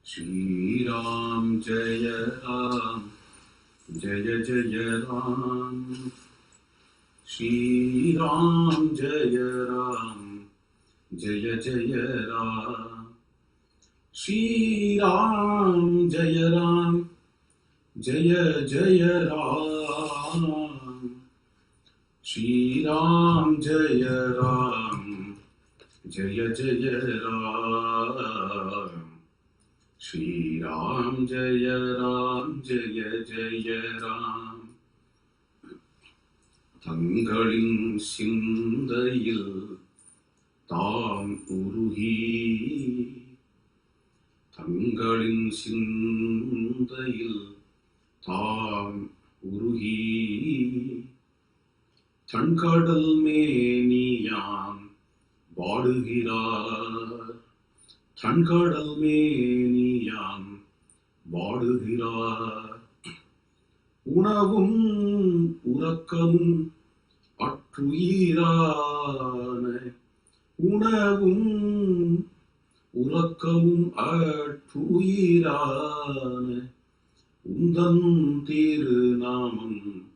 श्री राम जय राम जय जय राम। श्री राम जय राम जय जय राम। श्री राम जय राम जय जय राम। श्री राम जय राम जय जय राम। श्री राम जय राम जय जय राम। தங்களின் சிந்தையில் தாம் உருகி, தங்களின் சிந்தையில் தாம் உருகி, தன்கடல் மேனியாம் வாடுகிறார், தன்கடல் மேனியாம் வாடுகிறார். உணவும் உறக்கமும் அற்றுயிரான, உணவும் உறக்கமும் அற்றுயிரான உந்தன் திருநாமம்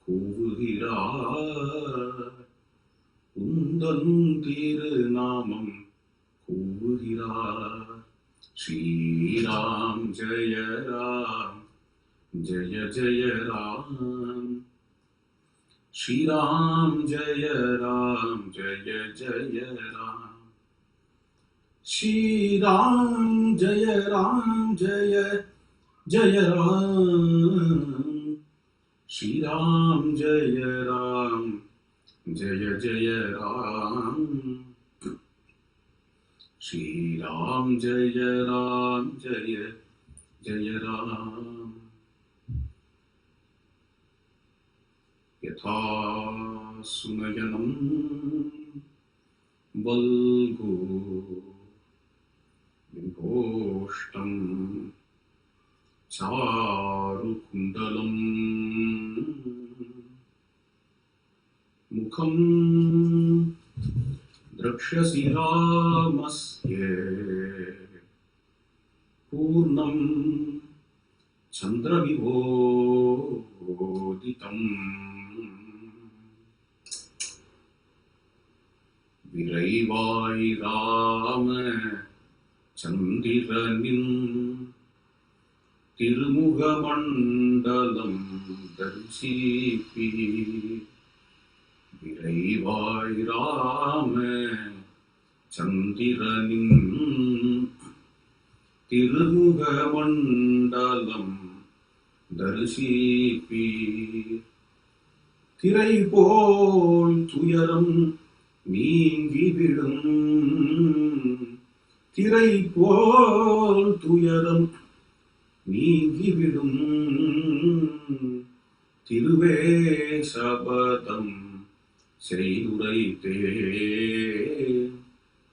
கூவுகிறார், உந்தன் திருநாமம் கூவுகிறார். ஸ்ரீராம் ஜெய ராம் जय जय राम। श्री राम जय राम जय जय राम। श्री राम जय राम जय जय राम। श्री राम जय राम जय जय राम। श्री राम जय राम जय जय राम। यथा सुनयनं वल्गो विभोष्टं चारुकुण्डलं मुखं द्रक्ष्यसि रामस्य पूर्णं चन्द्रविभोदितम्। விரைவாய் ராம சந்திரனின் திருமுக மண்டலம் தரிசிப்பி, விரைவாய் ராம சந்திரனின் திருமுக மண்டலம் தரிசிப்பி. திரை போல் துயரம் நீங்கிவிடும், திரை போல் துயரம் நீங்கிவிடும். திருவே சபதம் செய்துரைத்தே,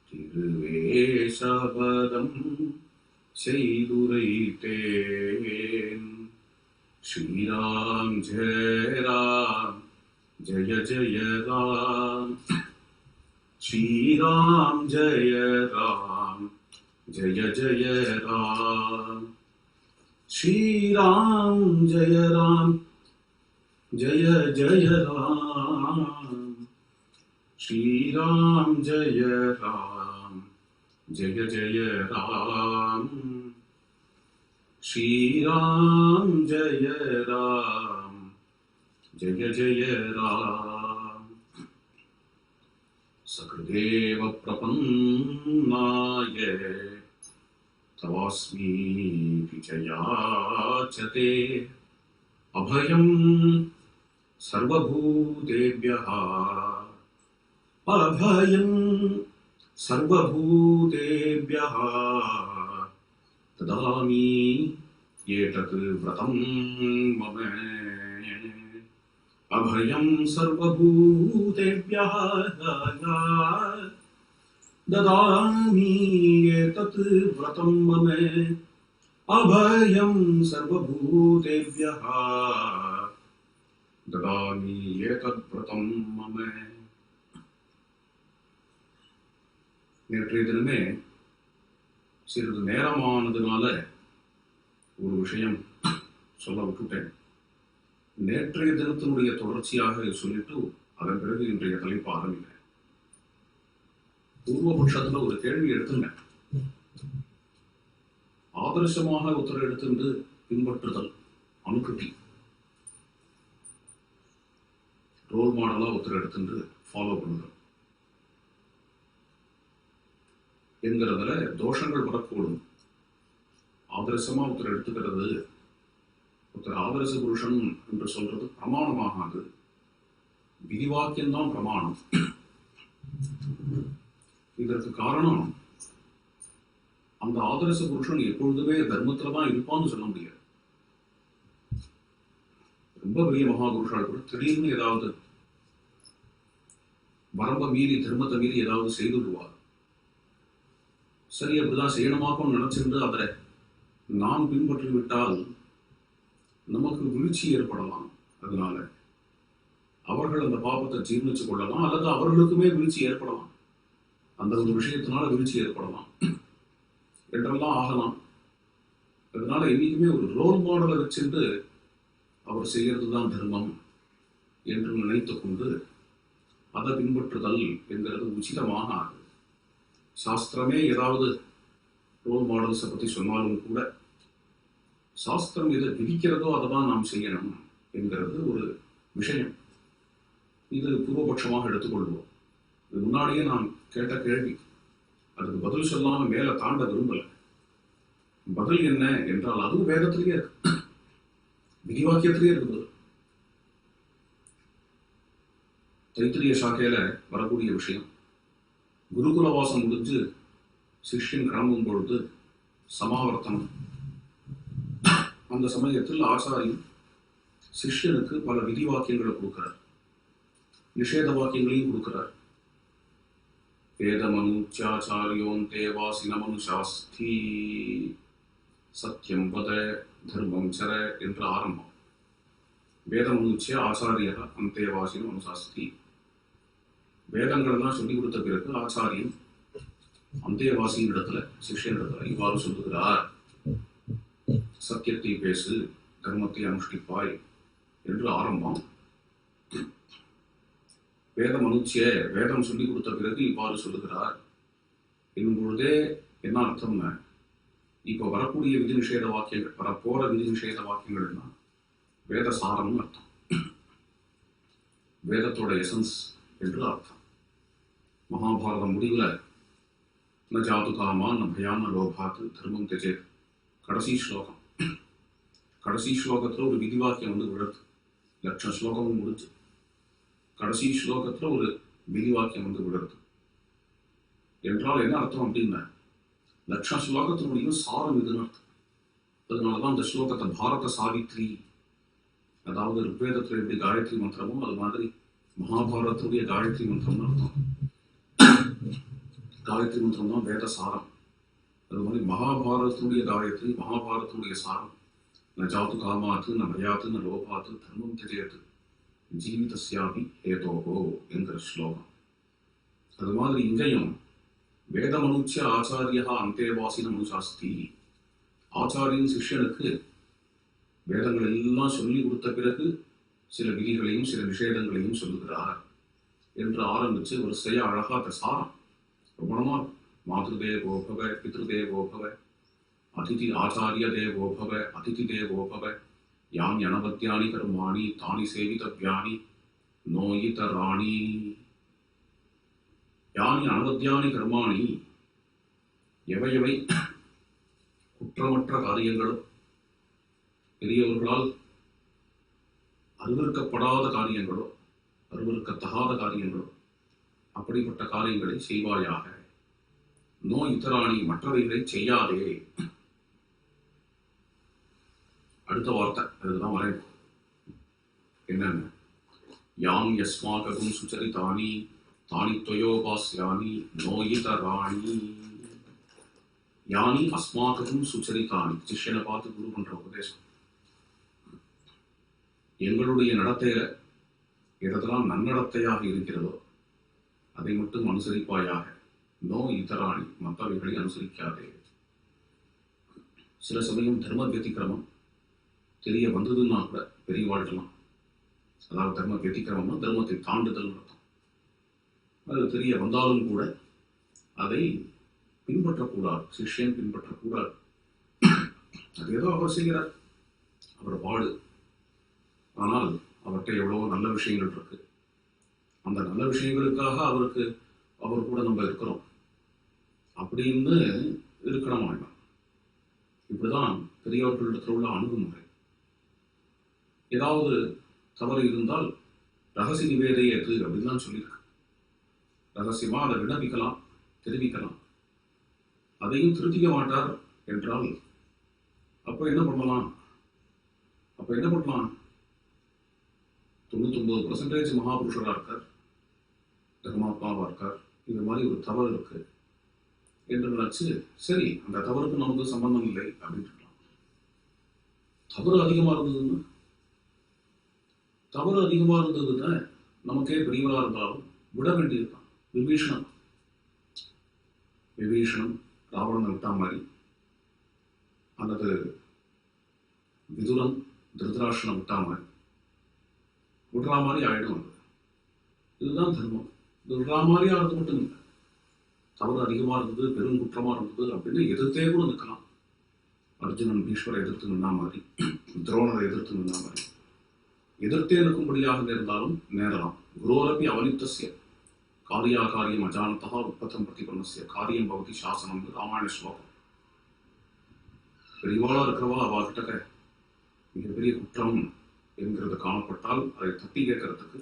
திருவே சபதம் செய்துரைத்தேன். ஸ்ரீராம் ஜெய ராம் ஜய ஜய ராம்। श्री राम जय राम जय जय राम। श्री राम जय राम जय जय राम। श्री राम जय राम जय जय राम। श्री राम जय राम जय जय राम। सकृदेव प्रपन्नाय तवास्मीति च याचते, अभयं सर्वभूतेभ्यः, अभयं सर्वभूतेभ्यः ददामि एतत् व्रतं मम। अभयं सर्वभूतेभ्यः ददामि एतत् व्रतं मम। अभयं सर्वभूतेभ्यः ददामि एतत् व्रतं मम। நேற்றைய தினமே சிறிது நேரமானதுனால ஒரு விஷயம் சொல்ல விட்டுட்டேன். நேற்றைய தினத்தினுடைய தொடர்ச்சியாக சொல்லிட்டு அதன் பிறகு இன்றைய தலைப்பு ஆரம்பிக்கிறேன். பூர்வபட்சத்துல ஒரு கேள்வி எடுத்துங்க. ஆதர்சமாக ஒருத்தர் எடுத்துட்டு பின்பற்றுதல், அனுகிருதி, ரோல் மாடலா ஒருத்தர் எடுத்துட்டு ஃபாலோ பண்ணுதல் என்கிறதுல தோஷங்கள் வரக்கூடும். ஆதர்சமா ஒருத்தர் எடுத்துக்கிறது, ஒருத்தர் ஆதர்ச புருஷன் என்று சொல்றது பிரமாணமாகாது. விதிவாக்கியம்தான் பிரமாணம். இதற்கு காரணம், அந்த ஆதர்ச புருஷன் எப்பொழுதுமே தர்மத்துலதான் இருப்பான்னு சொல்ல முடியாது. ரொம்ப பெரிய மகாபுருஷால் கூட திடீர்னு ஏதாவது வரம்ப மீறி, தர்மத்தை மீறி ஏதாவது செய்து விடுவார். சரி, அப்படிதான் செய்யணுமாக்கும் நினைச்சிருந்து அதை நாம் பின்பற்றி விட்டால் நமக்கு வீழ்ச்சி ஏற்படலாம். அதனால அவர்கள் அந்த பாபத்தை ஜீர்ணிச்சு கொள்ளலாம், அல்லது அவர்களுக்குமே வீழ்ச்சி ஏற்படலாம், அந்த ஒரு விஷயத்தினால வீழ்ச்சி ஏற்படலாம் என்றெல்லாம் ஆகலாம். அதனால என்னைக்குமே ஒரு ரோல் மாடலை வச்சுட்டு அவர் செய்யறது தான் தர்மம் என்று நினைத்து கொண்டு அதை பின்பற்றுதல் என்கிறது உச்சிதமாக ஆகுது. சாஸ்திரமே ஏதாவது ரோல் மாடல்ஸை பற்றி சொன்னாலும் கூட சாஸ்திரம் எதை விதிக்கிறதோ அதை தான் நாம் செய்யணும் என்கிறது ஒரு விஷயம். இது பூர்வபட்சமாக எடுத்துக்கொள்வோம். இது முன்னாடியே நான் கேட்ட கேள்வி, அதுக்கு பதில் சொல்லாம மேல தாண்ட விரும்பல. பதில் என்ன என்றால் அதுவும் வேதத்திலேயே இருக்கு, விதிவாக்கியத்திலேயே இருக்குது. தைத்திரிய சாக்கையில வரக்கூடிய விஷயம், குருகுலவாசம் முடிஞ்சு சிஷ்யன் கிளம்பும் பொழுது சமாவர்த்தனம். அந்த சமயத்தில் ஆச்சாரியன் சிஷ்யனுக்கு பல விதி வாக்கியங்களை கொடுக்கிறார், நிஷேத வாக்கியங்களையும் கொடுக்கிறார். வேதமனுச்சாச்சாரியோந்தே வாசினமனு சாஸ்தி சத்தியம் வத தர்மம் சர என்று ஆரம்பம். வேதமனுச்ச ஆச்சாரிய அந்தேவாசினம் அனுசாஸ்தி. வேதங்களெல்லாம் சொல்லிக் கொடுத்த பிறகு ஆச்சாரியன் அந்தேவாசியின் இடத்துல, சிஷ்யன் இடத்துல இவ்வாறு சொல்லுகிறார்: சத்தியத்தை பேசு, தர்மத்தை அனுஷ்டிப்பாய் என்று ஆரம்பம். வேதம் அனுச்சிய, வேதம் சொல்லிக் கொடுத்த பிறகு இவ்வாறு சொல்லுகிறார் என்னும் பொழுதே என்ன அர்த்தம்னா, இப்ப வரக்கூடிய விதி நிஷேத வாக்கியங்கள், வரப்போற விதி நிஷேத வாக்கியங்கள்னா வேத சாரம்னு அர்த்தம், வேதத்தோட எசன்ஸ் என்று அர்த்தம். மகாபாரதம் முடிவுல ந ஜாது காமா ந பயான் லோபாத்து தர்மம் தெஜேத், கடைசி ஸ்லோகம். கடைசி ஸ்லோகத்துல ஒரு விதிவாக்கியம் வந்து விழுது. லட்சம் ஸ்லோகமும் முடிஞ்சு கடைசி ஸ்லோகத்துல ஒரு விதிவாக்கியம் வந்து விழுது என்றால் என்ன அர்த்தம் அப்படின்னா, லட்சம் ஸ்லோகத்தினுடைய சாரம் இதுன்னு அர்த்தம். அதனாலதான் அந்த ஸ்லோகத்தை பாரத சாவித்ரி, அதாவது ரிக்வேதத்துல எப்படி காயத்ரி மந்திரமோ அது மாதிரி மகாபாரதத்துடைய காயத்ரி மந்திரம்னு அர்த்தம். காயத்ரி மந்திரம் தான் வேத சாரம். அது மாதிரி மகாபாரதத்துடைய காயத்ரி, மகாபாரதத்துடைய சாரம். ந ஜாது காமாத்து ந பயாத்து ந லோபாத்து தர்மம் தெஜேத்து ஜீவிதஸ்யாபி ஹேதோகோ என்கிற ஸ்லோகம். அது மாதிரி இங்கேயும் வேதமனுச்ச ஆச்சாரியா அந்தேவாசினம் அனுசாஸ்தி. ஆச்சாரியின் சிஷ்யனுக்கு வேதங்கள் எல்லாம் சொல்லி கொடுத்த பிறகு சில விதிகளையும் சில நிஷேதங்களையும் சொல்லுகிறார் என்று ஆரம்பிச்சு ஒரு செய்ய அழகா அந்த சாரம் ரொம்ப மாதృதேவோ பவ, பித்ருதேவோ பவ, அதிதி ஆச்சாரிய தேவோ பவ, அதிதி தேவோ பவ, யானி அனவத்தியானி கர்மாணி தானி சேவிதவ்யானி நோயிதராணி. யானி அனவத்தியானி கர்மாணி, எவையவை குற்றமற்ற காரியங்களோ, பெரியவர்களால் அருவருக்கப்படாத காரியங்களோ, அருவருக்கத்தகாத காரியங்களோ, அப்படிப்பட்ட காரியங்களை செய்வாயாக. நோ இத்தராணி, மற்றவைகளை செய்யாதே. அடுத்த வார்த்தை அதுதான் வரேன். என்னென்ன? யாம் யஸ்மாகம் சுச்சரிதானி தானி துவயோபாஸ்யானி நோயிதராணி. யானி அஸ்மாகம் சுச்சரிதானி, சிஷ்யனை பார்த்து குரு பண்ற உபதேசம். எங்களுடைய நடத்தையில எதெல்லாம் நன்னடத்தையாக இருக்கிறதோ அதை மட்டும் அனுசரிப்பாயாக. நோ இதராணி, மற்றவைகளை அனுசரிக்காதே. சில சமயம் தர்ம வெத்திக்கிரமம் தெரிய வந்ததுன்னா கூட பெரிய வாழ்க்கலாம், அதாவது தர்ம வெத்திக்கிரமம்னா தர்மத்தை தாண்டுதல் அர்த்தம். அது தெரிய வந்தாலும் கூட அதை பின்பற்றக்கூடாது, சிஷ்யன் பின்பற்றக்கூடாது. அது ஏதோ அவர் செய்கிறார், அவர் பாடு. ஆனால் அவர்கிட்ட எவ்வளவோ நல்ல விஷயங்கள் இருக்கு. அந்த நல்ல விஷயங்களுக்காக அவர் கூட நம்ம இருக்கிறோம் அப்படின்னு இருக்கணும் வேண்டாம். இப்படிதான் பெரியவர்களிடத்தில் உள்ள அணுகுமுறை. ஏதாவது தவறு இருந்தால் ரகசிய நிவேதையது அப்படின்னு தான் சொல்லியிருக்கு. ரகசியமா அதை விண்ணப்பிக்கலாம், தெரிவிக்கலாம். அதையும் திருத்திக்க மாட்டார் என்றால் அப்ப என்ன பண்ணலாம்? 99% மகாபுருஷரா இருக்கார், தர்மாத்மாவா இருக்கார், இந்த மாதிரி ஒரு தவறு இருக்கு என்று நினைச்சு சரி அந்த தவறுக்கு நமக்கு சம்பந்தம் இல்லை அப்படின்னு இருக்கலாம். தவறு அதிகமா இருந்ததுன்னா நமக்கே பெரியவரா இருந்தாலும் விட வேண்டியதுதான். விபீஷணம் ராவணனை விட்டா மாதிரி, அல்லது விதுரன் திருதராஷ்டிரனை விட்டா மாதிரி விடுறா மாதிரி ஆயிடும். இதுதான் தர்மம். இது விடுறா மாதிரி ஆகிறது மட்டும் இல்லை, தவறு அதிகமா இருந்தது, பெரும் குற்றமா இருந்தது அப்படின்னு எதிர்த்தே கூட நிற்கலாம். அர்ஜுனன் பீஷ்மரை எதிர்த்து நின்னா மாதிரி, துரோணரை எதிர்த்து நின்னா மாதிரி எதிர்த்தே நிற்கும்படியாக இருந்தாலும் நேரலாம். குரோரப்பி அவலிப்தஸ்ய காரியம் அஜானத்தா உற்பத்தம் பிரதிபன்னஸ்ய காரியம் பவதி சாசனம் ராமாயண ஸ்லோகம். பெரியவாளா இருக்கிறவா அவர்கிட்ட மிகப்பெரிய குற்றம் என்கிறது காணப்பட்டால் அதை தட்டி கேட்கறதுக்கு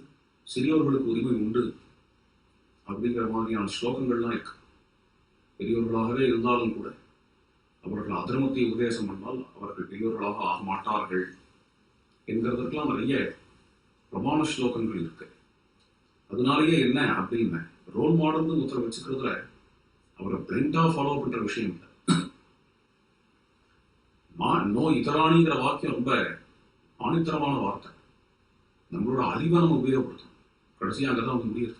சிறியோர்களுக்கு உரிமை உண்டு அப்படிங்கிற மாதிரியான ஸ்லோகங்கள்லாம் இருக்கு. பெரியவர்களாகவே இருந்தாலும் கூட அவர்கள் அதர்மத்தை உபதேசம் பண்ணால் அவர்கள் பெரியவர்களாக ஆக மாட்டார்கள் என்கிறதுக்கெல்லாம் நிறைய பிரமாண ஸ்லோகங்கள் இருக்கு. அதனாலேயே என்ன அப்படின்னு ரோல் மாடல்னு ஒருத்தர் வச்சுக்கிறதுல அவரை பிளைண்டா ஃபாலோ பண்ற விஷயம் இல்லை. நோ இதராணிங்கிற வாக்கியம் ரொம்ப ஆணித்தரமான வார்த்தை. நம்மளோட அறிவை நம்ம உபயோகப்படுத்தணும். கடைசியா அங்கதான் வந்து முடியுது.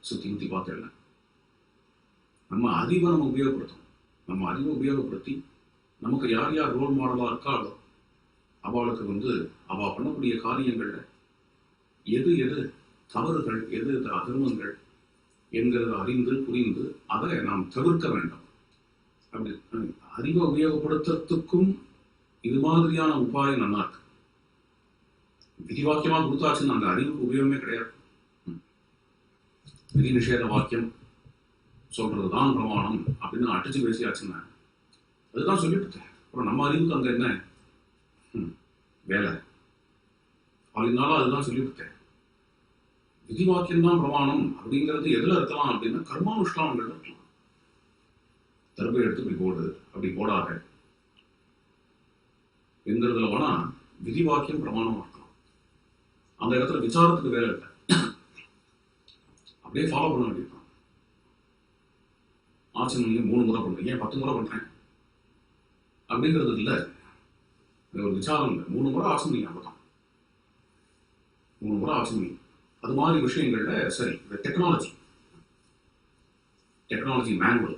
சுத்தி பார்த்தேன். நம்ம அறிவை நம்ம உபயோகப்படுத்தணும். நம்ம அறிவை உபயோகப்படுத்தி நமக்கு யார் யார் ரோல் மாடலா இருக்காளோ அவளுக்கு அவ பண்ணக்கூடிய காரியங்கள்ல எது தவறுகள், எது அதர்மங்கள் என்கிறத அறிந்து புரிந்து அதை நாம் தவிர்க்க வேண்டும். அப்படி அறிவை உபயோகப்படுத்துறதுக்கும் இது மாதிரியான உபாயம் நல்லா இருக்கு. விதிவாக்கியமா கொடுத்தாச்சுன்னு அந்த அறிவுக்கு உபயோகமே கிடையாது. விதி நிஷேத வாக்கியம் சொல்றதுதான் பிரமாணம் அப்படின்னு அடிச்சு பேசியாச்சுன்னா அதுதான் சொல்லிட்டு அப்புறம் நம்ம அறிவுக்கு அங்க என்ன வேலை? அப்படின்னாலும் அதுதான் சொல்லிவிட்டேன். விதி வாக்கியம் தான் பிரமாணம் அப்படிங்கிறது எதுல இருக்கலாம் அப்படின்னா கர்மானுஷ்டானங்கள் இருக்கலாம். தர்பை எடுத்து இப்படி போடு, அப்படி போடாத என்கிறதுல வேணா விதி வாக்கியம் பிரமாணமா இருக்கலாம். அந்த இடத்துல விசாரத்துக்கு வேலை இல்லை, அப்படியே ஃபாலோ பண்ண வேண்டியதுதான். ஆச்சரியம் 3 முறை பண்றேன், ஏன் 10 முறை பண்றேன் அப்படிங்கிறது இல்லை. ஒரு விசாரம் இல்லை. 3 முறை ஆச்சரியம் அப்பதான் 3 முறை ஆச்சரியம். அது மாதிரி விஷயங்கள்ல சரி. இந்த டெக்னாலஜி மேனுவல்,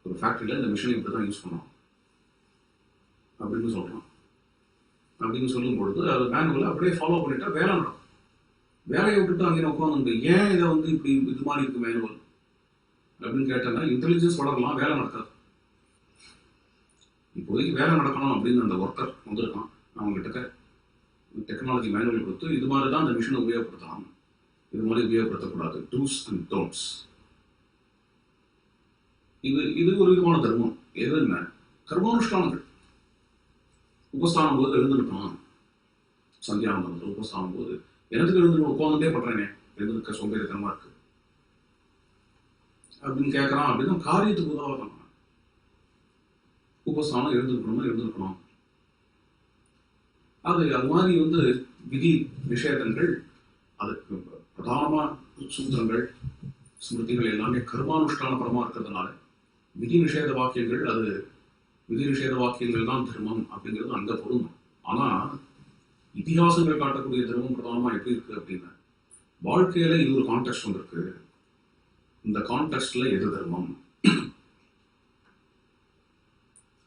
ஒரு ஃபேக்டரியில இந்த மிஷினை இப்படி தான் யூஸ் பண்ணணும் அப்படின்னு சொல்றான். அப்படின்னு சொல்லும் பொழுது அது மேனுவலை அப்படியே ஃபாலோ பண்ணிட்டா வேலை நடக்கும். வேலையை விட்டுட்டு அங்கே உட்காந்து ஏன் இதை இப்படி இது மாதிரி இருக்கு மேனுவல் அப்படின்னு கேட்டேன்னா இன்டெலிஜென்ஸ் வளரலாம், வேலை நடக்காது. இப்போதைக்கு வேலை நடக்கணும் அப்படின்னு அந்த ஒர்க்கர் வந்திருக்கான். அவங்க கிட்ட டெக்னாலஜி மேனுவல் கொடுத்து இது மாதிரி தான் அந்த மிஷினை உபயோகப்படுத்தலாம், இது மாதிரி உபயோகப்படுத்தக்கூடாது, டூஸ் அண்ட் டோன்ட்ஸ். இது ஒரு விதமான தர்மம். எது என்ன கர்மானுஷ்டானங்கள். உபஸ்தானம் போது எழுந்துருக்கணும், சந்தியானந்தத்தில் உபஸ்தானம் போது எனக்கு எழுந்து உட்காந்துட்டே பண்றேனே, எழுந்திருக்க சோம்பேறித்தனமா இருக்கு அப்படின்னு கேட்கறான். அப்படின்னா காரியத்துக்கு உதவாதான். உபஸ்தானம் எழுந்திருக்கணும். அது மாதிரி விதி நிஷேதங்கள், அதுக்கு பிரதானமா சூத்திரங்கள் ஸ்மிருதிகள் எல்லாமே கர்மானுஷ்டான பரமா இருக்கிறதுனால விதி நிஷேத வாக்கியங்கள், அது விதி நிஷேத வாக்கியங்கள் தான் தர்மம் அப்படிங்கிறது அங்க பொருந்தும். ஆனா இதிகாசங்கள் காட்டக்கூடிய தர்மம் பிரதானமா எப்படி இருக்கு அப்படின்னா வாழ்க்கையில இது ஒரு கான்டெக்ஸ்ட் வந்திருக்கு. இந்த கான்டெக்ஸ்ட்ல எது தர்மம்,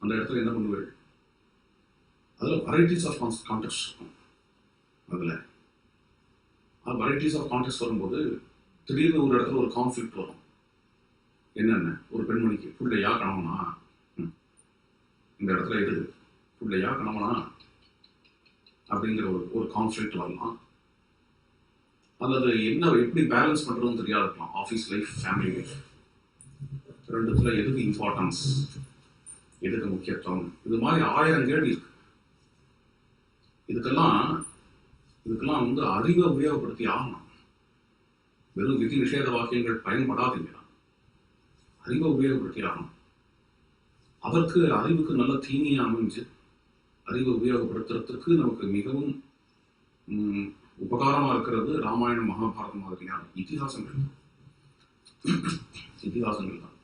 அந்த இடத்துல என்ன பண்ணுவேன்? அதில் வெரைட்டிஸ் ஆஃப் கான்டெக்ட் இருக்கும். அதில் வெரைட்டிஸ் ஆஃப் கான்டெக்ட் வரும்போது திடீர்னு ஒரு இடத்துல ஒரு கான்ஃப்ளிக்ட் வரும். என்னென்ன? ஒரு பெண்மணிக்கு பிள்ளையா கணவனா, இந்த இடத்துல எது பிள்ளையா கணவனா அப்படிங்கிற ஒரு கான்ஃப்ளிக்ட் வரலாம். அல்லது என்ன எப்படி பேலன்ஸ் பண்ணுறதுன்னு தெரியாது இருக்கலாம். ஆஃபீஸ் லைஃப், ஃபேமிலி லைஃப், ரெண்டுத்துல எதுக்கு இம்பார்ட்டன்ஸ், எதுக்கு முக்கியத்துவம், இது மாதிரி 1000 கேள்வி இருக்கு. இதுக்கெல்லாம் அறிவை உபயோகப்படுத்தி ஆகணும். வெறும் விதி நிஷேத வாக்கியங்கள் பயன்படாதீங்க. அறிவை உபயோகப்படுத்தி ஆகணும். அதற்கு அறிவுக்கு நல்ல தீனியா அமைஞ்சு அறிவை உபயோகப்படுத்துறதுக்கு நமக்கு மிகவும் உபகாரமா இருக்கிறது ராமாயணம், மகாபாரதம் மாதிரியான இதிகாசங்கள் தான்.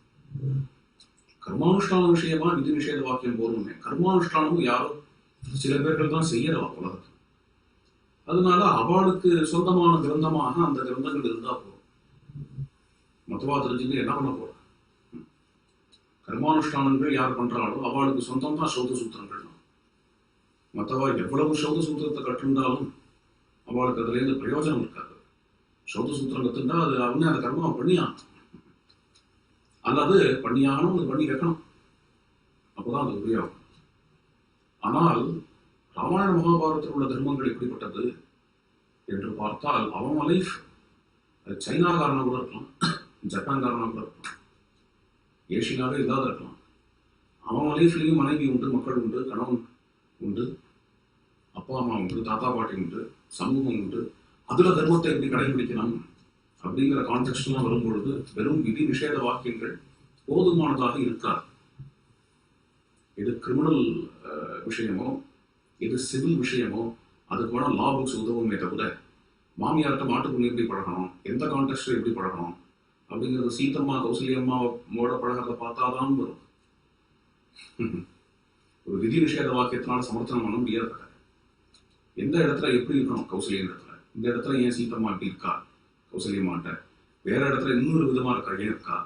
கர்மானுஷ்டான விஷயமா விதி நிஷேத வாக்கியம் போதுமே. கர்மானுஷ்டானமும் யாரோ சில பேர்கள் தான் செய்யறவா உலகத்தில். அதனால அவளுக்கு சொந்தமான கிரந்தமாக அந்த கிரந்தங்கள் இருந்தா போதும். மொத்தவா தெரிஞ்சுட்டு என்ன பண்ண போற? கர்மானுஷ்டானங்கள் யார் பண்றாளோ அவளுக்கு சொந்தம் தான் சௌத சூத்திரங்கள். மற்றவா எவ்வளவு சௌத சூத்திரத்தை கற்றுண்டாலும் அவளுக்கு அதுல இருந்து பிரயோஜனம் இருக்காது. சௌத சூத்திரம் கத்துட்டா அது அவனே அந்த கர்மாவை பண்ணியாகணும். அல்லது பண்ணியாகணும், அது பண்ணி வைக்கணும். அப்போதான் அது உபயோகம். ஆனால் ராமாயண மகாபாரதத்தில் உள்ள தர்மங்கள் எப்படிப்பட்டது என்று பார்த்தால் அவன் லைஃப் அது சைனாக்காரனா கூட இருக்கலாம், ஜப்பான்காரனா கூட இருக்கலாம், ஏஷியாவே இல்லாத இருக்கலாம். அவன் லைஃப்லேயும் மனைவி உண்டு, மக்கள் உண்டு, கணவன் உண்டு, அப்பா அம்மா உண்டு, தாத்தா பாட்டி உண்டு, சமூகம் உண்டு. அதுல தர்மத்தை எப்படி கடைபிடிக்கணும் அப்படிங்கிற கான்டெக்ட்லாம் வரும்பொழுது வெறும் விதி நிஷேத வாக்கியங்கள் போதுமானதாக இருக்காது. இது கிரிமினல் விஷயமோ, இது சிவில் விஷயமோ, அதுக்கு வேணா லா புக்ஸ் உதவுமே தவிர மாமியார்கிட்ட மாட்டுக்குள்ளே எப்படி பழகணும், எந்த கான்டெக்ட்ல எப்படி பழகணும் அப்படிங்கிறது சீத்தம்மா கௌசல்யம்மா மோட பழகிறத பார்த்தாதான் வரும். ஒரு விதி நிஷேத வாக்கியத்தினால சமர்த்தனம் பண்ண முடியாது. எந்த இடத்துல எப்படி இருக்கணும் கௌசல்யம் இடத்துல, இந்த இடத்துல ஏன் சீத்தம்மா இப்படி இருக்கா கௌசல்யம்மாட்ட, வேற இடத்துல இன்னொரு விதமா இருக்கா, ஏன் இருக்கா,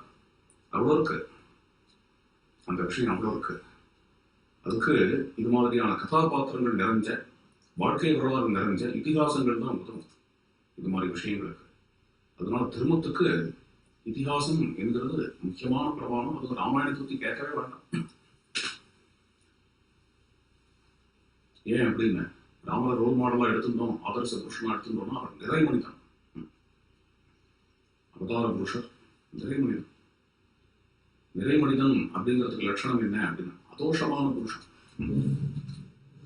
அவ்வளோ இருக்கு. அந்த விஷயம் அவ்வளோ இருக்கு. அதுக்கு இது மாதிரியான கதாபாத்திரங்கள் நிறைஞ்ச, வாழ்க்கை வரலாறு நிறைஞ்ச இதிகாசங்கள் தான் உதவும் இது மாதிரி விஷயங்களுக்கு. அதனால திருமத்துக்கு இதிகாசம் என்கிறது முக்கியமான பிரமாணம். அதுக்கு ராமாயணத்தை பற்றி கேட்கவே வேண்டாம். ஏன் அப்படின்னு ராமரை ரோல் மாடலா எடுத்துட்டோம், ஆதர்ச புருஷனா எடுத்துட்டோம்னா அவர் நிறைமணிதான். அவதார புருஷர் நிறைமனிதன். நிறைமனிதன் அப்படிங்கிறதுக்கு லட்சணம் என்ன அப்படின்னா அதோஷமான புருஷன்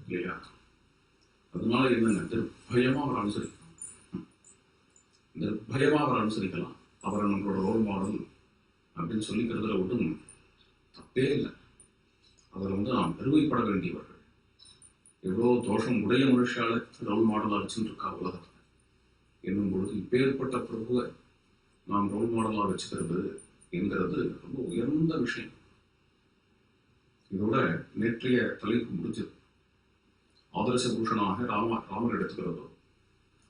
இல்லையா? அதனால என்னங்க, நிர்பயமா அவர் அனுசரிக்கலாம், நிர்பயமா அவர் அனுசரிக்கலாம். அவரை நம்மளோட ரோல் மாடல் அப்படின்னு சொல்லிக்கிறதுல ஒன்றும் தப்பே இல்லை. அதில் நாம் பெருமைப்பட வேண்டியவர்கள். எவ்வளோ தோஷம் உடைய மனுஷால ரோல் மாடலாக வச்சுட்டு இருக்கா உலகத்தில் என்னும் பொழுது இப்பேற்பட்ட பிரபுவை நாம் ரோல் மாடலாக வச்சுக்கிறது என்கிறது ரொம்ப உயர்ந்த விஷயம். இதோட நேற்றைய தலைப்பு முடிஞ்சது. ஆதர்ச புருஷனாக ராமர் எடுத்துக்கிறதோ,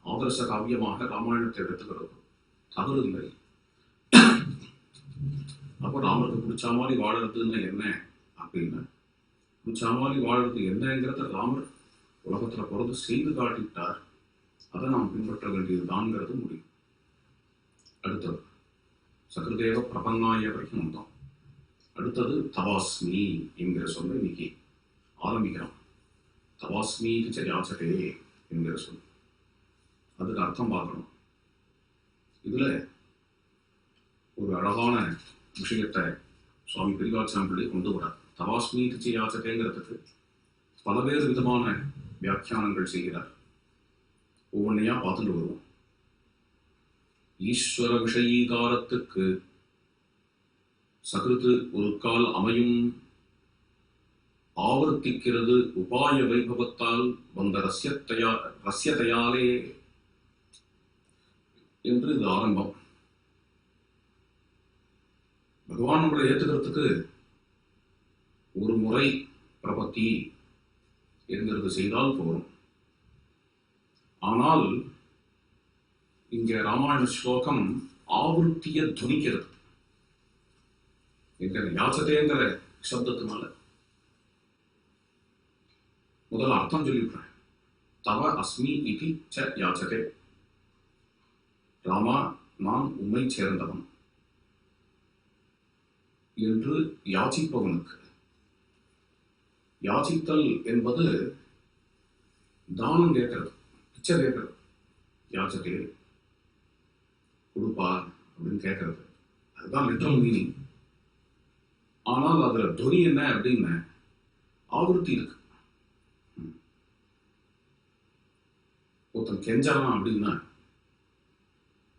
ஆதர்ச காவியமாக ராமாயணத்தை எடுத்துக்கிறதோ தவறு இல்லை. அப்போ ராமருக்கு பிடிச்ச மாதிரி வாழறதுன்னு என்ன அப்படின்னு, பிடிச்ச மாதிரி வாழறது என்னங்கிறத ராமர் உலகத்துல பிறந்து செய்து காட்டிவிட்டார். அதை நாம் பின்பற்ற வேண்டியது தான்ங்கிறது முடியும். அடுத்தது சகிருதேவ பிரபன்னாய வரைக்கும் வந்தோம். அடுத்தது தவாஸ்மி என்கிற சொல்ல இன்னைக்கு ஆரம்பிக்கிறோம். தவாஸ்மி யாச்சதே என்கிற சொல், அதுக்கு அர்த்தம் பார்க்கணும். இதுல ஒரு அழகான விஷயத்தை சுவாமி பெரியாச்சான் பிள்ளை கொண்டு வரார். தவாஸ்மி யாச்சதேங்கிறதுக்கு பலவேறு விதமான வியாக்கியானங்கள் செய்கிறார். ஒவ்வொன்றையா பார்த்துட்டு வருவோம். ஈஸ்வர விஷயீகாரத்துக்கு சகிருத்து ஒரு கால் அமையும், ஆவர்த்திக்கிறது உபாய வைபவத்தால் வந்த ரஸ்யத்தையாலே என்று இது ஆரம்பம். பகவான் நம்மளை ஏற்றுக்கிறதுக்கு ஒரு முறை பிரபத்தி என்கிறது செய்தால் போதும். ஆனால் இங்க ராமாயண ஸ்லோகம் ஆவருத்திய துணிக்கிறது என்கிற யாச்சதேங்கிற சப்தத்தினால. முதல்ல அர்த்தம் சொல்லிவிடுறேன். தவ அஸ்மி இதி ச யாச்சதே. ராமா, நான் உம்மை சேர்ந்தவன் என்று யாச்சிப்பவனுக்கு. யாச்சித்தல் என்பது தானம் கேட்கறது, பிச்சை கேட்கறது. யாச்சதே, கொடுப்பா அப்படின்னு கேட்கறது, அதுதான் லிட்டரல் மீனிங். ஆனால் அதுல துணி என்ன அப்படின்னு ஆவருத்தி இருக்கு. ஒருத்தன் கெஞ்சறான் அப்படின்னா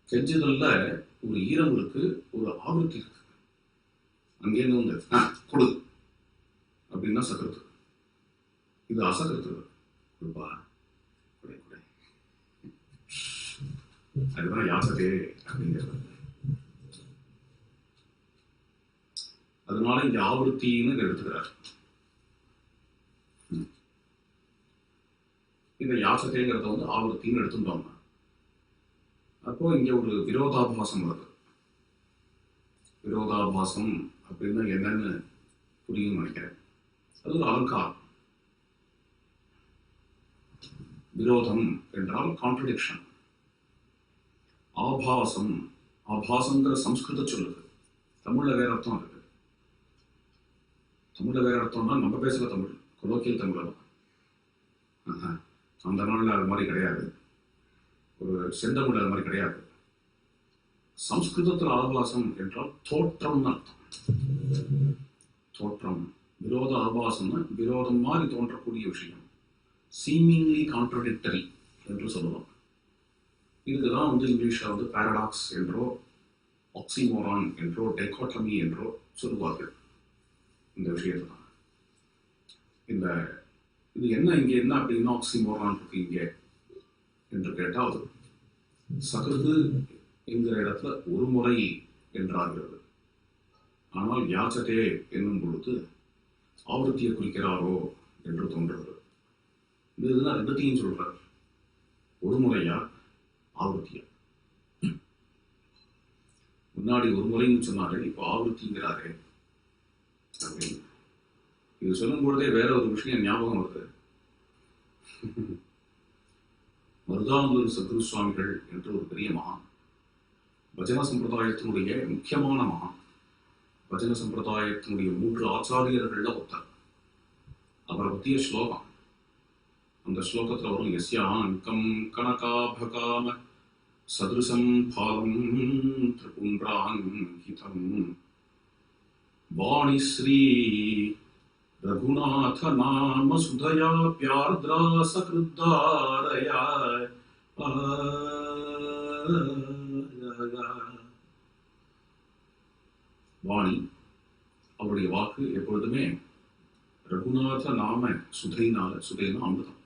கெஞ்சுதல்ல ஒரு ஈரம் இருக்கு, ஒரு ஆவருத்தி இருக்கு. அங்கேருந்து வந்து கொடு அப்படின்னா சக்கரத்து. இது அசக்கரத்து. கொடுப்பா, கொடை கொடை, அதுதான் யாச்சதே அப்படிங்கிறது. அதனால இங்க ஆவருத்தின்னு எடுத்துக்கிறார். இந்த யாச்சதைங்கிறத வந்து ஆவருத்தின்னு எடுத்துட்டோம்னா அப்போ இங்க ஒரு விரோதாபாசம் வருது. விரோதாபாசம் அப்படின்னா என்னன்னு புரியும் நினைக்கிறேன். அது ஒரு அலங்காரம். விரோதம் என்றால் கான்ட்ரடிக்ஷன். ஆபாசம், ஆபாசங்கிற சம்ஸ்கிருத சொல்லுது, தமிழ்ல வேற அர்த்தம் இருக்கு. தமிழ்ல வேற அர்த்தம்னா நம்ம பேசுற தமிழ், கொலோக்கியல் தமிழ் தான். அந்த நாள்ல அது மாதிரி கிடையாது, ஒரு செந்தமிழ் அது மாதிரி கிடையாது. சம்ஸ்கிருதத்தில் ஆபாசம் என்றால் தோற்றம்னு அர்த்தம். தோற்றம். விரோத ஆபாசம்னா விரோதம் மாதிரி தோன்றக்கூடிய விஷயம், சீமிங்லி கான்ட்ரடிக்டரி என்று சொல்லலாம். இதுக்குதான் வந்து இங்கிலீஷ்ல வந்து பாரடாக்ஸ் என்றோ ஆக்சிமோரான் என்றோ டெக்கோட்டமி என்றோ சொல்லுவார்கள். இந்த விஷயத்தை தான் இந்த இது என்ன இங்க என்ன அப்படின்னா ஆக்சிமோரான் இருக்கு இங்க என்று கேட்டால், சகிருது என்கிற இடத்துல ஒரு முறை என்றாகிறது. ஆனால் யாச்சதே என்னும் பொழுது ஆவருத்தியை குறிக்கிறாரோ என்று தோன்றுகிறது. இதுதான் ரெண்டுத்தையும் சொல்றார். ஒரு முறையா ஆவருத்தியா? முன்னாடி ஒரு முறைன்னு சொன்னாரு, இப்போ ஆவருத்திங்கிறாரே அப்படின்னு. இது சொல்லும் பொழுதே வேற ஒரு விஷயம் ஞாபகம் வருது. மருதானந்தூர் சத்குரு சுவாமிகள் என்று ஒரு பெரிய மகான், பஜன சம்பிரதாயத்தினுடைய முக்கியமான மகான். பஜன சம்பிரதாயத்தினுடைய 3 ஆச்சாரியர்கள்ல ஒருத்தர். அவரை பற்றிய ஸ்லோகம், அந்த ஸ்லோகத்துல வரும், எஸ்யாங்கம் கனகாபகாம சதுருசம் பாலம் திரிபுன்றாங்கிதம் வாணி ஸ்ரீ ரகுநாத நாம சுதயா பியார்த்ரா சகிருத்தாரயா. வாணி, அவருடைய வாக்கு எப்பொழுதுமே ரகுநாத நாம சுதையினால, சுதைனா அமிர்தம்,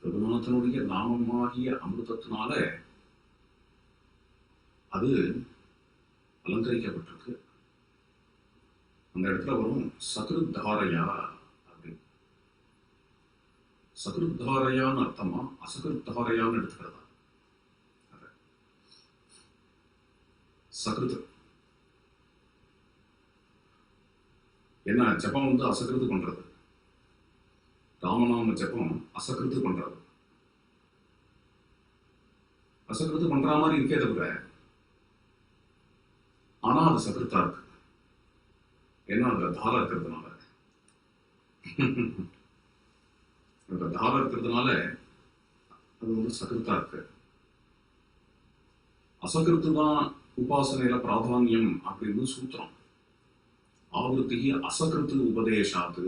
ரகுநாதனுடைய நாமமாகிய அமிர்தத்தினால அது அலங்கரிக்கப்பட்டிருக்கு. அந்த இடத்துல வரும் சகிருத்தாரையா அப்படின்னு. சகிருத்தாரையான்னு அர்த்தமா அசகிருத்தாரையான்னு எடுத்துக்கிறதா? சகிருத்து என்ன ஜபம் வந்து அசகிருத்து பண்றது, ராமநாம ஜபம் அசகிருத்து பண்றது. அசகிருத்து பண்ற மாதிரி இருக்கே தவிர ஆனா அது சகிருத்தா இருக்கு. ஏன்னா அதுல தாரம் இருக்கிறதுனால, அந்த தாரம் இருக்கிறதுனால அது வந்து சகிருத்தா இருக்கு. அசகிருத்து தான் உபாசனையில பிராதானியம் அப்படின்னு சூத்திரம். ஆவருத்தி அசகிருத்து உபதேசாத்து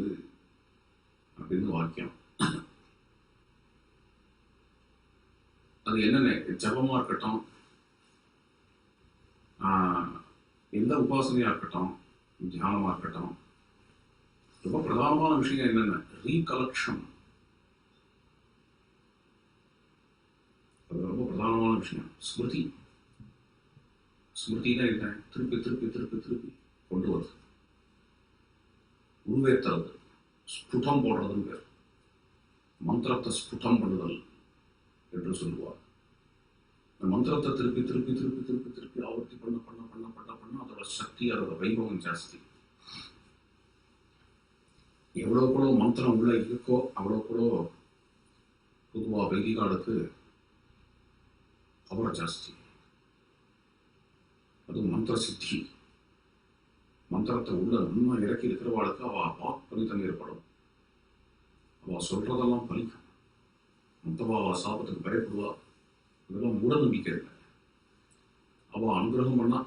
அப்படின்னு வாக்கியம். அது என்னென்ன ஜபமா இருக்கட்டும், எந்த உபாசனையா இருக்கட்டும், தியானமா இருக்கட்டும், ரொம்ப பிரதானமான விஷயம் என்னென்ன, ரீகலெக்ஷன். அது ரொம்ப பிரதானமான விஷயம். ஸ்மிருதி. ஸ்மிருதினா என்ன? திருப்பி திருப்பி திருப்பி திருப்பி கொண்டு வருது, உருவேற்றுறது, ஸ்புடம் போடுறதுன்னு பேர். மந்திரத்தை ஸ்புடம் பண்ணுதல் என்று சொல்லுவார். இந்த மந்திரத்தை திருப்பி திருப்பி திருப்பி திருப்பி திருப்பி ஆவர்த்தி பண்ண பண்ண பண்ண பண்ண பண்ண அதோட சக்தி, அதோட வைபவம் ஜாஸ்தி. எவ்வளோக்குள்ளோ மந்திரம் உள்ள இருக்கோ அவ்வளோக்குள்ளோ பொதுவாக வைதிகாலுக்கு பவர் ஜாஸ்தி. அது மந்திர சித்தி. மந்திரத்தை உள்ள உண்மை இறக்கி இருக்கிறவாளுக்கு அவள் வாக் பலித்தம் ஏற்படும். அவள் சொல்றதெல்லாம் பலிக்கும். மற்றவா அவள் சாபத்துக்கு பயப்படுவா. இதெல்லாம் மூட நம்பிக்கை இல்லை. அவள் அனுகிரகம் பண்ணா,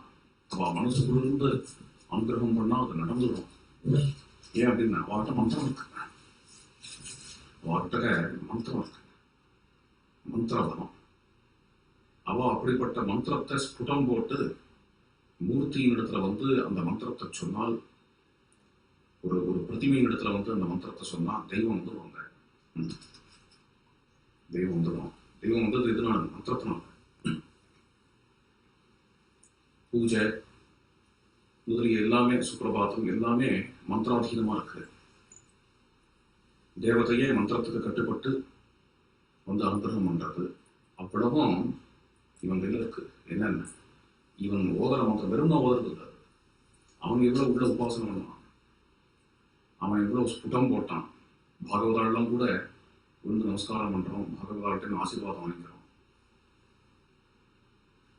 அவள் மனசுக்குள்ளிருந்து அனுகிரகம் பண்ணா அது நடந்துடும். ஏன் அப்படின்னா அவர்கிட்ட மந்திரம் இருக்கு. அவர்கிட்ட மந்திரம் இருக்கு, மந்திரபலம். அவ அப்படிப்பட்ட மந்திரத்தை ஸ்புடம் போட்டு மூர்த்தியின் இடத்துல வந்து அந்த மந்திரத்தை சொன்னால், ஒரு ஒரு பிரதிமையின் இடத்துல வந்து அந்த மந்திரத்தை சொன்னா தெய்வம் வந்துடுவாங்க. தெய்வம் வந்துடும். தெய்வம் வந்தது எதுனால? மந்திரத்தினால. பூஜை முதலிய எல்லாமே, சுப்பிரபாதம் எல்லாமே மந்திராதீனமா இருக்கு. தேவதையே மந்திரத்துக்கு கட்டுப்பட்டு வந்து அனுகிரகம் பண்றது. அவ்வளவும் இவன் கையில் இருக்கு. என்னென்ன இவன் ஓதர மந்திரம் வெறும் ஓதறது இல்லை. அவன் எவ்வளவு உள்ள உபாசனை பண்ணான், அவன் எவ்வளவு ஸ்புடம் போட்டான். பாகவதாளெல்லாம் கூட விழுந்து நமஸ்காரம் பண்றோம், பாகவதாள்கிட்ட ஆசீர்வாதம் வாங்கிக்கிறோம்.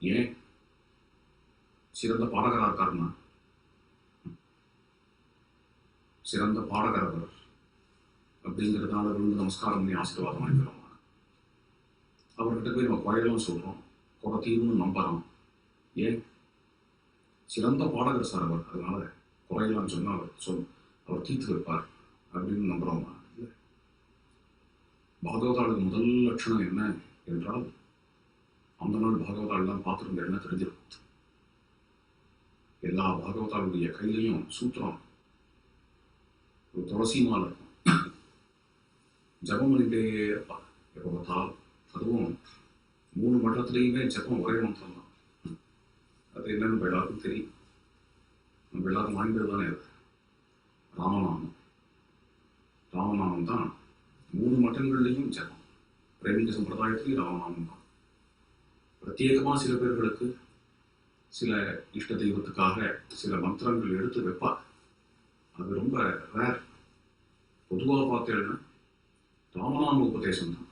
ஏன்? சிறந்த பாடகராக இருக்காருன்னா, சிறந்த பாடகர் அவர் அப்படிங்கிறதுனால விழுந்து நமஸ்காரம் பண்ணி ஆசீர்வாதம் வாங்கிக்கிறோம். அவர்கிட்ட போய் நம்ம குறையெல்லாம் சொல்றோம், குறை தீர்வுன்னு நம்புறோம். ஏன்? சிறந்த பாடகர் சார் அவர், அதனால குறையெல்லாம் சொன்னா அவர் தீர்த்து வைப்பார் அப்படின்னு நம்புறோம். இல்லை, பாகவதாளுக்கு முதல் லட்சணம் என்ன என்றால், அந்த நாள் பாகவதாளெல்லாம் பார்த்துருந்த என்ன தெரிஞ்சிருக்கும். எல்லா பாகவதாளுடைய கையிலையும் சூத்திரம், ஒரு துளசி மாலை இருக்கும். ஜபம் பண்ணிட்டே இருப்பார் எப்போ பார்த்தாலும். அதுவும் 3 மண்டலத்திலையுமே ஜபம் ஒரே மந்திரம் தான். அது என்னன்னு எல்லாருக்கும் தெரியும். நம்ம எல்லாரும் வாங்கிட்டு தானே அது ராமநாமம். ராமநாமம் தான் 3 மட்டங்கள்லையும் ஜபம். பிரேமிக சம்பிரதாயத்திலையும் ராமநாமம் தான். பிரத்யேகமாக சில பேர்களுக்கு சில இஷ்ட தெய்வத்துக்காக சில மந்திரங்கள் எடுத்து வைப்பார். அது ரொம்ப ரேர். பொதுவாக பார்த்தேன்னா ராமநாம உபதேசம் தான்.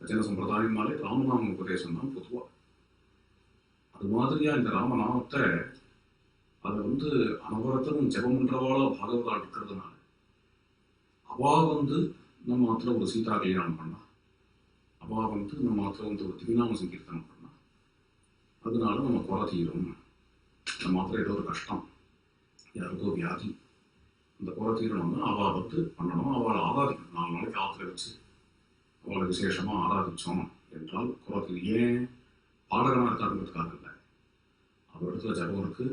பஜன சம்பிரதாயம்னாலே ராமநாம உபதேசம் தான் பொதுவாக. அது மாதிரியா இந்த ராமநாமத்தை அதை வந்து அனவரத்தமும் ஜபம் பண்றவாளோ பாகவதால் இருக்கிறதுனால அவா வந்து நம்ம ஆத்துல ஒரு சீதா கல்யாணம் பண்ணா, அவா வந்து நம்ம ஆத்துல வந்து ஒரு திவிநாம சங்கீர்த்தனம் பண்ணா, அதனால நம்ம குறை தீரும். நம்ம ஆத்துல ஏதோ ஒரு கஷ்டம், யாருக்கோ வியாதி, அந்த குறை தீரணும்னா அவா வந்து பண்ணணும். அவளை ஆராதிக்கணும். 4 நாளைக்கு ஆத்துல வச்சு அவளை விசேஷமா ஆராதிச்சோம் என்றால் குறை தீரும். ஏன்? பாடகனா இருக்காருங்கிறதுக்காக இல்லை, அவரிடத்துல ஜபம் இருக்கு.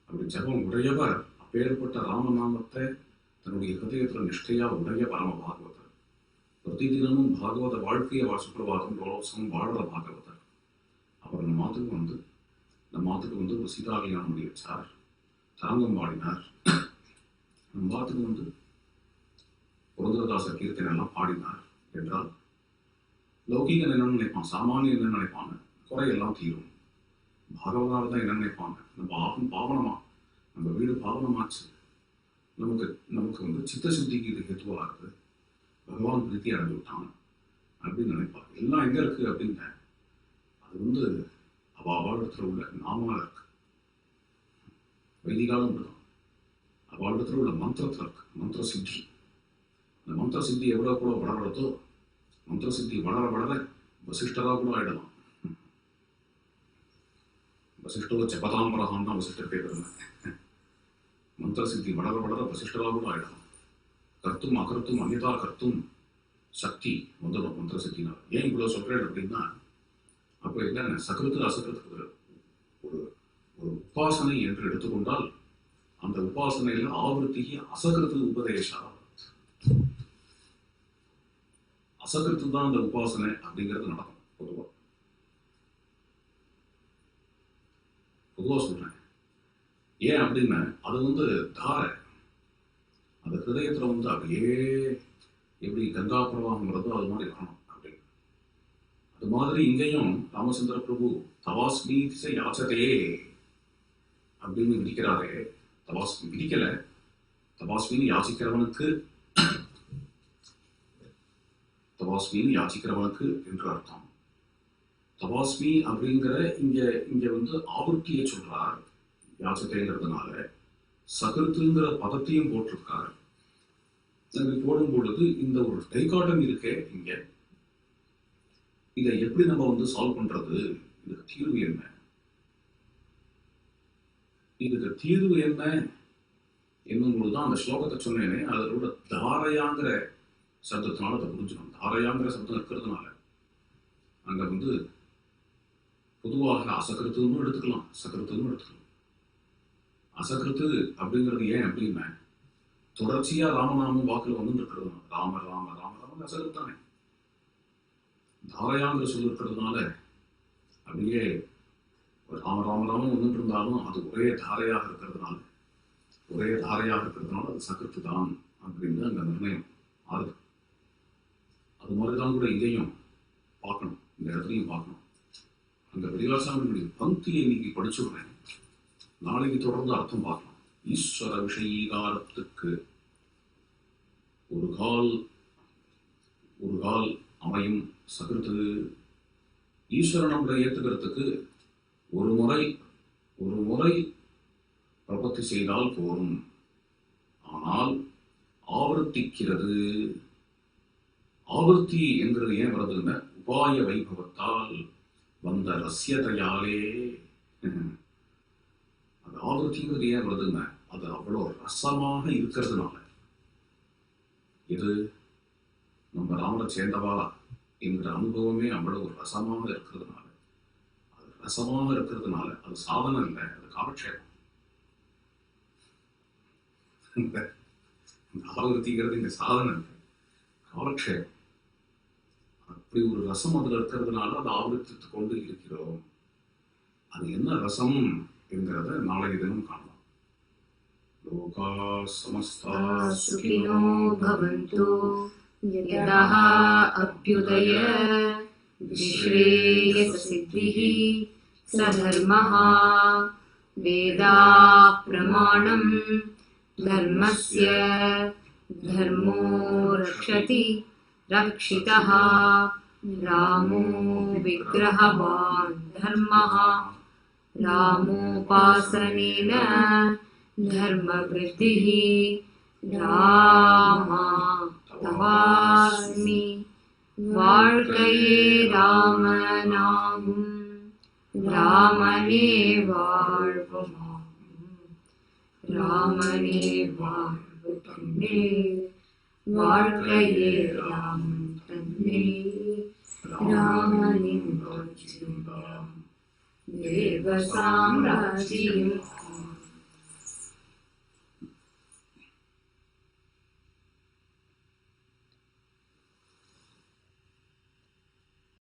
அப்படி ஜபம் உடையவர் அப்பேற்பட்ட ராமநாமத்தை தன்னுடைய ஹிருதயத்துல நிஷ்டையா உடைய பரம பாகவதர். பிரதிதினமும் பாகவத வாழ்க்கையை சுப்பிரபாதம் ரோசம் வாழ்ற பாகவதர். அவர் நம்ம மாத்துக்கு வந்து ஒரு சீதா கல்யாணம் பண்ணி வச்சார், தரங்கம் பாடினார். நம்ம மாத்துக்கு வந்து புரந்தரதாசர் கீர்த்தனை எல்லாம் பாடினார் என்றால் லௌகிகன் என்ன நினைப்பான், சாமானியன் என்ன நினைப்பாங்க? குறையெல்லாம் தீரும். பாகவதால் தான் என்ன நினைப்பாங்க? நம்ம ஆகும் பாவனமா, நம்ம வீடு பாவனமாச்சு, நமக்கு வந்து சித்தசுத்திக்கு இது ஹேத்துவாகுது, பகவான் பிரீத்தி அடைஞ்சு விட்டான் அப்படின்னு நினைப்பாங்க. எல்லாம் எங்க இருக்கு அப்படின்னா அது வந்து அவாழ்டத்துல உள்ள நாமால இருக்கு. வைதிகாலம் அப்படிதான். அவாழ்டத்துல உள்ள மந்திரத்துல இருக்கு, மந்திர சித்தி. அந்த மந்திர சித்தி எவ்வளவு கூட வளர்றதோ, மந்திர சித்தி வளர வளர வசிஷ்டரா கூட ஆயிடலாம். வசிஷ்டோ ஜபதாம்பரகான் தான் வசிஷ்டர் பேருங்க. மந்திர சித்தி வளர வளர வசிஷ்டரா கூட ஆயிடலாம். கர்த்தும் அகர்த்தும் அன்னிதா கர்த்தும் சக்தி வந்துடும் மந்திர சித்தினால். ஏன் இவ்வளவு சொல்றேன் அப்படின்னா, அப்போ என்ன சகிருத்து அசகிருத்துக்கு ஒரு ஒரு உபாசனை என்று எடுத்துக்கொண்டால் அந்த உபாசனையில ஆவருத்திக்கு அசகிருத்து உபதேசா. அசகிருத்து தான் அந்த உபாசனை அப்படிங்கிறது நடக்கும். பொதுவாக சொல்றேன். ஏன் அப்படின்னா அது வந்து தாரை, அந்த ஹிருதயத்துல வந்து அப்படியே எப்படி கங்கா பிரவாகம் வருதோ அது மாதிரி வரணும் அப்படின்னு. அது மாதிரி இங்கேயும் ராமச்சந்திர பிரபு தவாஸ்மி யாச்சதே அப்படின்னு விதிக்கிறாரே. தவாஸ்மி விதிக்கல, தபாஸ்மின்னு யாச்சிக்கிறவனுக்கு என்று அர்த்தம். தபாஸ்மி அப்படிங்கிற இங்க இங்க ஆவர்த்தியை சொல்றார் யாச்சத்தைங்கிறதுனால. சகிருத்துங்கிற பதத்தையும் போட்டிருக்கார். போடும் பொழுது இந்த ஒரு டைகாட்டம் இருக்கே இங்க, இதை எப்படி நம்ம சால்வ் பண்றது? இதுக்கு தீர்வு என்ன? இதுக்கு தீர்வு என்ன என்னும் பொழுதுதான் அந்த ஸ்லோகத்தை சொன்னேனே, அதோட தாரையாங்கிற சப்தத்தினால அதை புரிஞ்சுக்கணும். தாரையாங்கிற சப்தம் இருக்கிறதுனால அங்க பொதுவாக அசகிருத்துன்னு எடுத்துக்கலாம், சகிருத்துன்னு எடுத்துக்கலாம். அசகிருத்து அப்படிங்கிறது ஏன் அப்படின்னா, தொடர்ச்சியா ராமநாமம் வாக்குல இருக்கிறது. ராம ராம ராம ராம அசகிருத்தானே. தாரையாங்கிற சொல்லி இருக்கிறதுனால அப்படியே ராம ராம ராமன் இருந்தாலும் அது ஒரே தாரையாக இருக்கிறதுனால அது சகிருத்து தான் அப்படின்னு அங்க நிர்ணயம் ஆகுது. அது மாதிரிதான் கூட இதையும் பார்க்கணும், இந்த இடத்துலையும் பார்க்கணும். அங்க பெரியவாசாமியுடைய பங்கியை இன்னைக்கு படிச்சுடுறேன், நாளைக்கு தொடர்ந்து அர்த்தம் பார்க்கலாம். ஈஸ்வர விஷயீகாரத்துக்கு ஒரு கால் அமையும் சகிருத்து. ஈஸ்வரன் நம்மளை ஏற்றுக்கிறதுக்கு ஒரு முறை பிரபத்தி செய்தால் போரும். ஆனால் ஆவர்த்திக்கிறது. ஆவர்த்தி என்கிறது ஏன் வருதுன்னு, உபாய வைபவத்தால் வந்த ரசியத்தையாலே. அது ஆவர்த்திங்கிறது ஏன் வருதுங்க, அது அவ்வளோ ரசமாக இருக்கிறதுனால. இது நம்ம ராமரை சேர்ந்தவா என்கிற அனுபவமே அவ்வளவு ரசமாக இருக்கிறதுனால, அது சாதனம் இல்லை, அது காலக்ஷேபம். ஆவர்த்திங்கிறது இங்க சாதனம் இல்லை, காலக்ஷேபம். அப்படி ஒரு ரசம் அதுல இருக்கிறதுனால அதை ஆவர்த்தித்து கொண்டு இருக்கிறோம். அது என்ன ரசம் என்கிறத நாளைய தினம் காணலாம். லோகா சமஸ்தா சுகினோ பவந்து யதஹ அப்யுதய விஸ்ரேயஸ சித்திஹி சதர்மஹ வேதாः பிரமாணம் தர்மஸ்ய தர்மோ ரக்ஷதி ரக்ஷிதः ராமோ விக்கிரஹவான் தர்மः ராமோபாசனேன தர்மவ்ருத்திः ராமா தவாஸ்மி வாழ்க்கையே ராமனாகும் ராமனே வாழ்வுமாகும் ராமனே வாழ்வு தன்னே வாழ்க்கையே ராமன் தன்னே ராமனின் ராஜ்யம் தேவ சாம்ராஜ்யம்